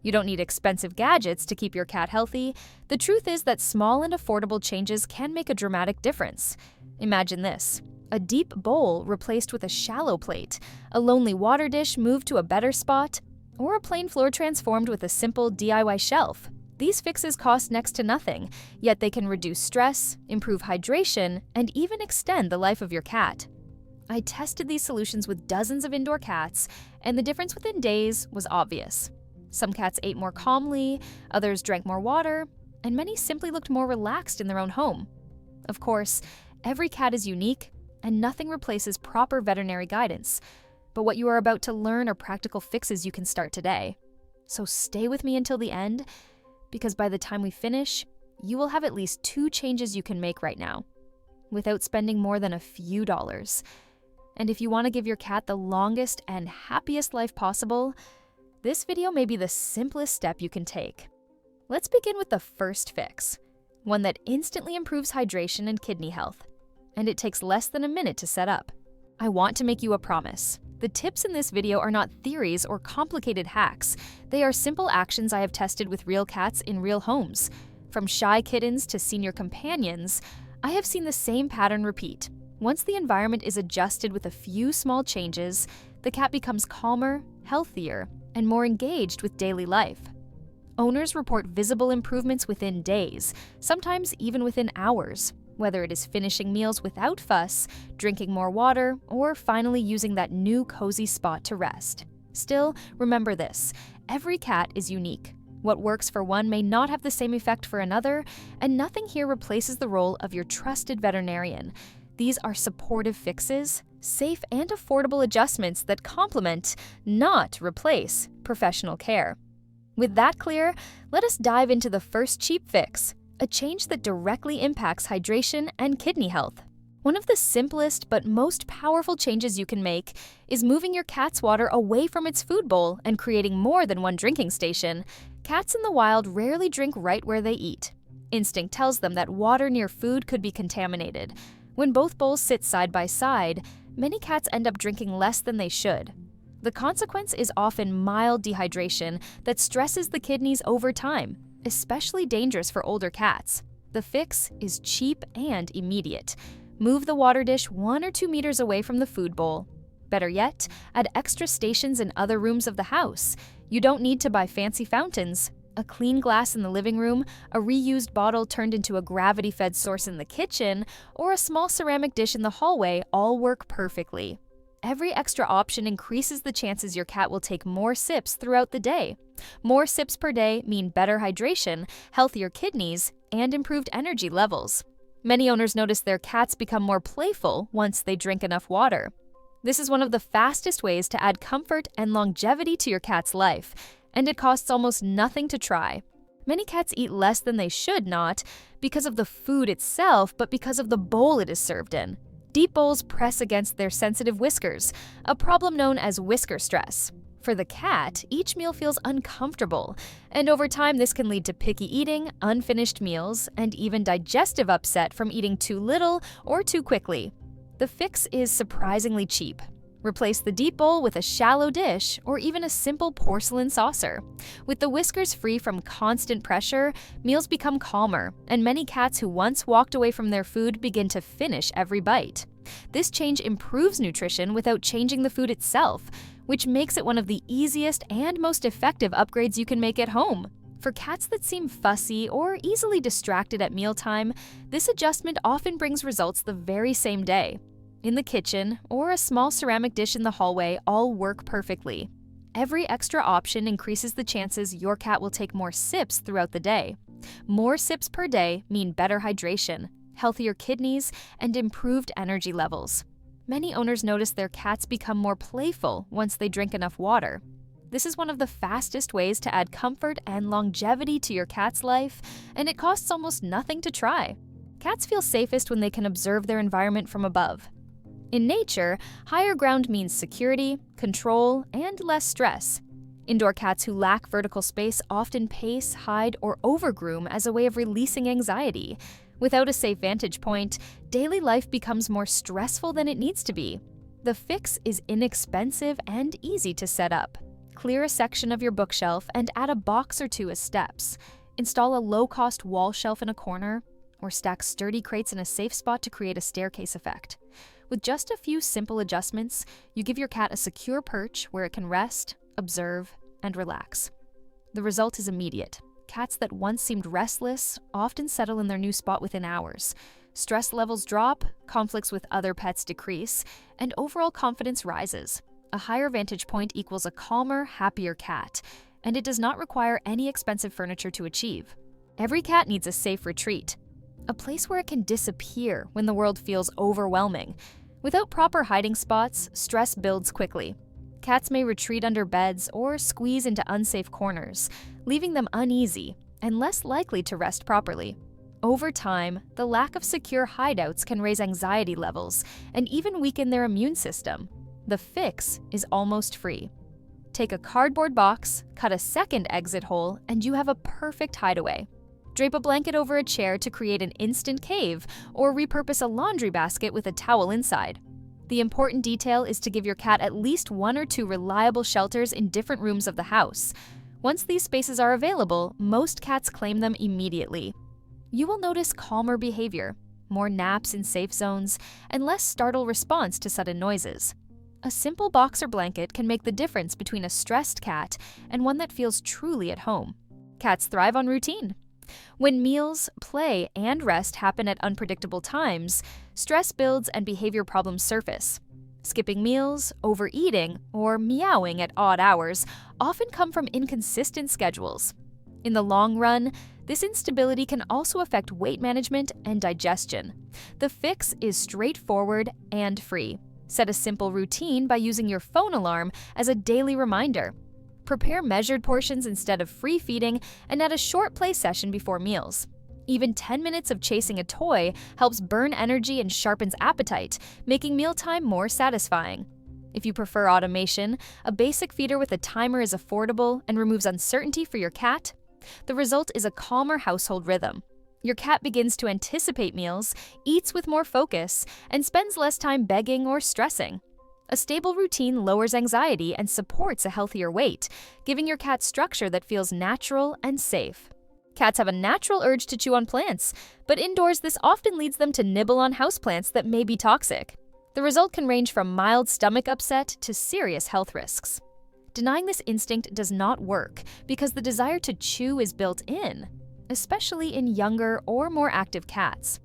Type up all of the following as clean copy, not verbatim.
You don't need expensive gadgets to keep your cat healthy. The truth is that small and affordable changes can make a dramatic difference. Imagine this: a deep bowl replaced with a shallow plate, a lonely water dish moved to a better spot, or a plain floor transformed with a simple DIY shelf. These fixes cost next to nothing, yet they can reduce stress, improve hydration, and even extend the life of your cat. I tested these solutions with dozens of indoor cats, and the difference within days was obvious. Some cats ate more calmly, others drank more water, and many simply looked more relaxed in their own home. Of course, every cat is unique, and nothing replaces proper veterinary guidance. But what you are about to learn are practical fixes you can start today. So stay with me until the end, because by the time we finish, you will have at least 2 changes you can make right now, without spending more than a few dollars. And if you want to give your cat the longest and happiest life possible, this video may be the simplest step you can take. Let's begin with the first fix, one that instantly improves hydration and kidney health, and it takes less than a minute to set up. I want to make you a promise. The tips in this video are not theories or complicated hacks. They are simple actions I have tested with real cats in real homes. From shy kittens to senior companions, I have seen the same pattern repeat. Once the environment is adjusted with a few small changes, the cat becomes calmer, healthier, and more engaged with daily life. Owners report visible improvements within days, sometimes even within hours, whether it is finishing meals without fuss, drinking more water, or finally using that new cozy spot to rest. Still, remember this: every cat is unique. What works for one may not have the same effect for another, and nothing here replaces the role of your trusted veterinarian. These are supportive fixes, safe and affordable adjustments that complement, not replace, professional care. With that clear, let us dive into the first cheap fix: a change that directly impacts hydration and kidney health. One of the simplest but most powerful changes you can make is moving your cat's water away from its food bowl and creating more than one drinking station. Cats in the wild rarely drink right where they eat. Instinct tells them that water near food could be contaminated. When both bowls sit side by side, many cats end up drinking less than they should. The consequence is often mild dehydration that stresses the kidneys over time, especially dangerous for older cats. The fix is cheap and immediate. Move the water dish 1 or 2 meters away from the food bowl. Better yet, add extra stations in other rooms of the house. You don't need to buy fancy fountains. A clean glass in the living room, a reused bottle turned into a gravity-fed source in the kitchen, or a small ceramic dish in the hallway all work perfectly. Every extra option increases the chances your cat will take more sips throughout the day. More sips per day mean better hydration, healthier kidneys, and improved energy levels. Many owners notice their cats become more playful once they drink enough water. This is one of the fastest ways to add comfort and longevity to your cat's life, and it costs almost nothing to try. Many cats eat less than they should, not because of the food itself, but because of the bowl it is served in. Deep bowls press against their sensitive whiskers, a problem known as whisker stress. For the cat, each meal feels uncomfortable, and over time this can lead to picky eating, unfinished meals, and even digestive upset from eating too little or too quickly. The fix is surprisingly cheap. Replace the deep bowl with a shallow dish or even a simple porcelain saucer. With the whiskers free from constant pressure, meals become calmer, and many cats who once walked away from their food begin to finish every bite. This change improves nutrition without changing the food itself, which makes it one of the easiest and most effective upgrades you can make at home. For cats that seem fussy or easily distracted at mealtime, this adjustment often brings results the very same day. In the kitchen, or a small ceramic dish in the hallway all work perfectly. Every extra option increases the chances your cat will take more sips throughout the day. More sips per day mean better hydration, healthier kidneys, and improved energy levels. Many owners notice their cats become more playful once they drink enough water. This is one of the fastest ways to add comfort and longevity to your cat's life, and it costs almost nothing to try. Cats feel safest when they can observe their environment from above. In nature, higher ground means security, control, and less stress. Indoor cats who lack vertical space often pace, hide, or overgroom as a way of releasing anxiety. Without a safe vantage point, daily life becomes more stressful than it needs to be. The fix is inexpensive and easy to set up. Clear a section of your bookshelf and add a box or two as steps. Install a low-cost wall shelf in a corner, or stack sturdy crates in a safe spot to create a staircase effect. With just a few simple adjustments, you give your cat a secure perch where it can rest, observe, and relax. The result is immediate. Cats that once seemed restless often settle in their new spot within hours. Stress levels drop, conflicts with other pets decrease, and overall confidence rises. A higher vantage point equals a calmer, happier cat, and it does not require any expensive furniture to achieve. Every cat needs a safe retreat, a place where it can disappear when the world feels overwhelming. Without proper hiding spots, stress builds quickly. Cats may retreat under beds or squeeze into unsafe corners, leaving them uneasy and less likely to rest properly. Over time, the lack of secure hideouts can raise anxiety levels and even weaken their immune system. The fix is almost free. Take a cardboard box, cut a second exit hole, and you have a perfect hideaway. Drape a blanket over a chair to create an instant cave, or repurpose a laundry basket with a towel inside. The important detail is to give your cat at least 1 or 2 reliable shelters in different rooms of the house. Once these spaces are available, most cats claim them immediately. You will notice calmer behavior, more naps in safe zones, and less startle response to sudden noises. A simple box or blanket can make the difference between a stressed cat and one that feels truly at home. Cats thrive on routine. When meals, play, and rest happen at unpredictable times, stress builds and behavior problems surface. Skipping meals, overeating, or meowing at odd hours often come from inconsistent schedules. In the long run, this instability can also affect weight management and digestion. The fix is straightforward and free. Set a simple routine by using your phone alarm as a daily reminder. Prepare measured portions instead of free feeding and add a short play session before meals. Even 10 minutes of chasing a toy helps burn energy and sharpens appetite, making mealtime more satisfying. If you prefer automation, a basic feeder with a timer is affordable and removes uncertainty for your cat. The result is a calmer household rhythm. Your cat begins to anticipate meals, eats with more focus, and spends less time begging or stressing. A stable routine lowers anxiety and supports a healthier weight, giving your cat structure that feels natural and safe. Cats have a natural urge to chew on plants, but indoors this often leads them to nibble on houseplants that may be toxic. The result can range from mild stomach upset to serious health risks. Denying this instinct does not work because the desire to chew is built in, especially in younger or more active cats.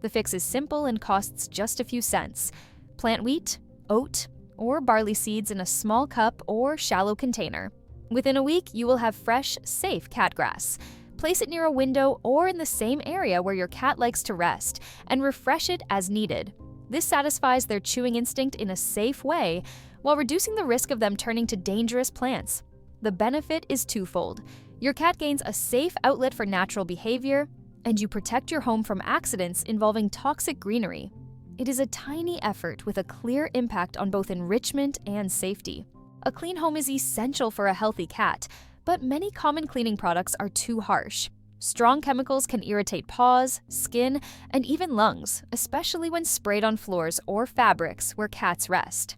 The fix is simple and costs just a few cents. Plant wheat, oat, or barley seeds in a small cup or shallow container. Within a week, you will have fresh, safe cat grass. Place it near a window or in the same area where your cat likes to rest, and refresh it as needed. This satisfies their chewing instinct in a safe way, while reducing the risk of them turning to dangerous plants. The benefit is twofold. Your cat gains a safe outlet for natural behavior, and you protect your home from accidents involving toxic greenery. It is a tiny effort with a clear impact on both enrichment and safety. A clean home is essential for a healthy cat, but many common cleaning products are too harsh. Strong chemicals can irritate paws, skin, and even lungs, especially when sprayed on floors or fabrics where cats rest.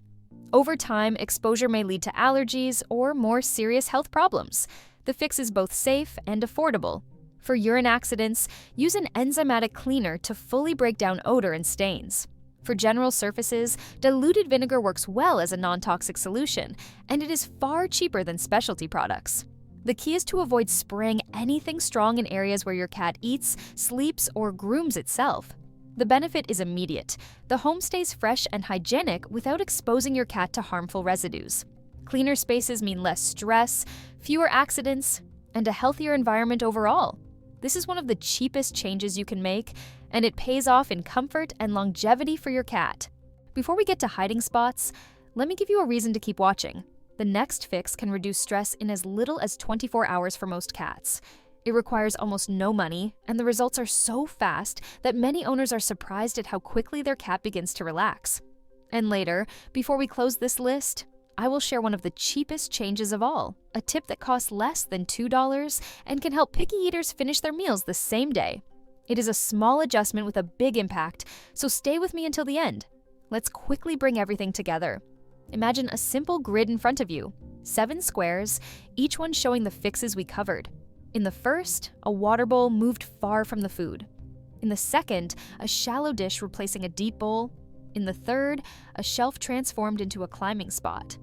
Over time, exposure may lead to allergies or more serious health problems. The fix is both safe and affordable. For urine accidents, use an enzymatic cleaner to fully break down odor and stains. For general surfaces, diluted vinegar works well as a non-toxic solution, and it is far cheaper than specialty products. The key is to avoid spraying anything strong in areas where your cat eats, sleeps, or grooms itself. The benefit is immediate. The home stays fresh and hygienic without exposing your cat to harmful residues. Cleaner spaces mean less stress, fewer accidents, and a healthier environment overall. This is one of the cheapest changes you can make, and it pays off in comfort and longevity for your cat. Before we get to hiding spots, let me give you a reason to keep watching. The next fix can reduce stress in as little as 24 hours for most cats. It requires almost no money, and the results are so fast that many owners are surprised at how quickly their cat begins to relax. And later, before we close this list, I will share one of the cheapest changes of all, a tip that costs less than $2 and can help picky eaters finish their meals the same day. It is a small adjustment with a big impact, so stay with me until the end. Let's quickly bring everything together. Imagine a simple grid in front of you. 7 squares, each one showing the fixes we covered. In the first, a water bowl moved far from the food. In the second, a shallow dish replacing a deep bowl. In the third, a shelf transformed into a climbing spot.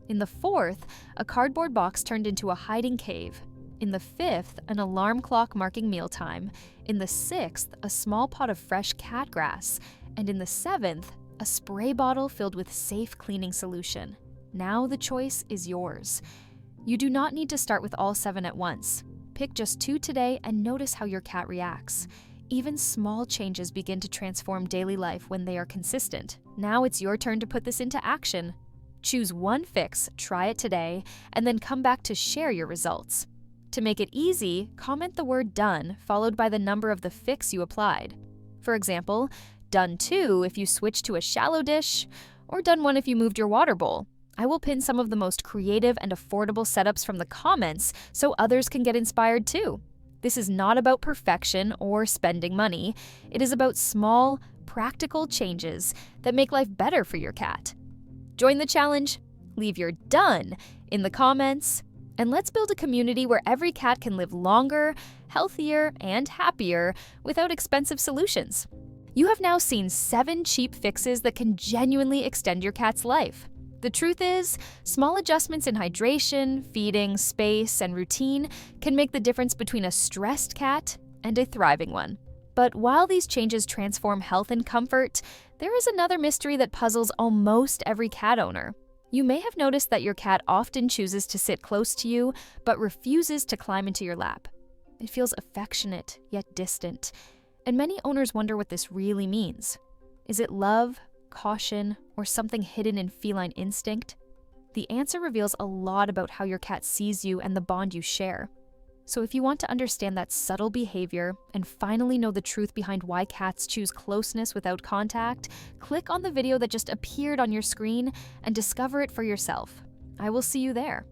In the fourth, a cardboard box turned into a hiding cave. In the fifth, an alarm clock marking mealtime. In the sixth, a small pot of fresh cat grass. And in the seventh, a spray bottle filled with safe cleaning solution. Now the choice is yours. You do not need to start with all 7 at once. Pick just 2 today and notice how your cat reacts. Even small changes begin to transform daily life when they are consistent. Now it's your turn to put this into action. Choose one fix, try it today, and then come back to share your results. To make it easy, comment the word "done" followed by the number of the fix you applied. For example, done 2 if you switched to a shallow dish, or done 1 if you moved your water bowl. I will pin some of the most creative and affordable setups from the comments so others can get inspired too. This is not about perfection or spending money. It is about small, practical changes that make life better for your cat. Join the challenge, leave your "done" in the comments, and let's build a community where every cat can live longer, healthier, and happier without expensive solutions. You have now seen 7 cheap fixes that can genuinely extend your cat's life. The truth is, small adjustments in hydration, feeding, space, and routine can make the difference between a stressed cat and a thriving one. But while these changes transform health and comfort, there is another mystery that puzzles almost every cat owner. You may have noticed that your cat often chooses to sit close to you, but refuses to climb into your lap. It feels affectionate, yet distant. And many owners wonder what this really means. Is it love, caution, or something hidden in feline instinct? The answer reveals a lot about how your cat sees you and the bond you share. So if you want to understand that subtle behavior and finally know the truth behind why cats choose closeness without contact, click on the video that just appeared on your screen and discover it for yourself. I will see you there.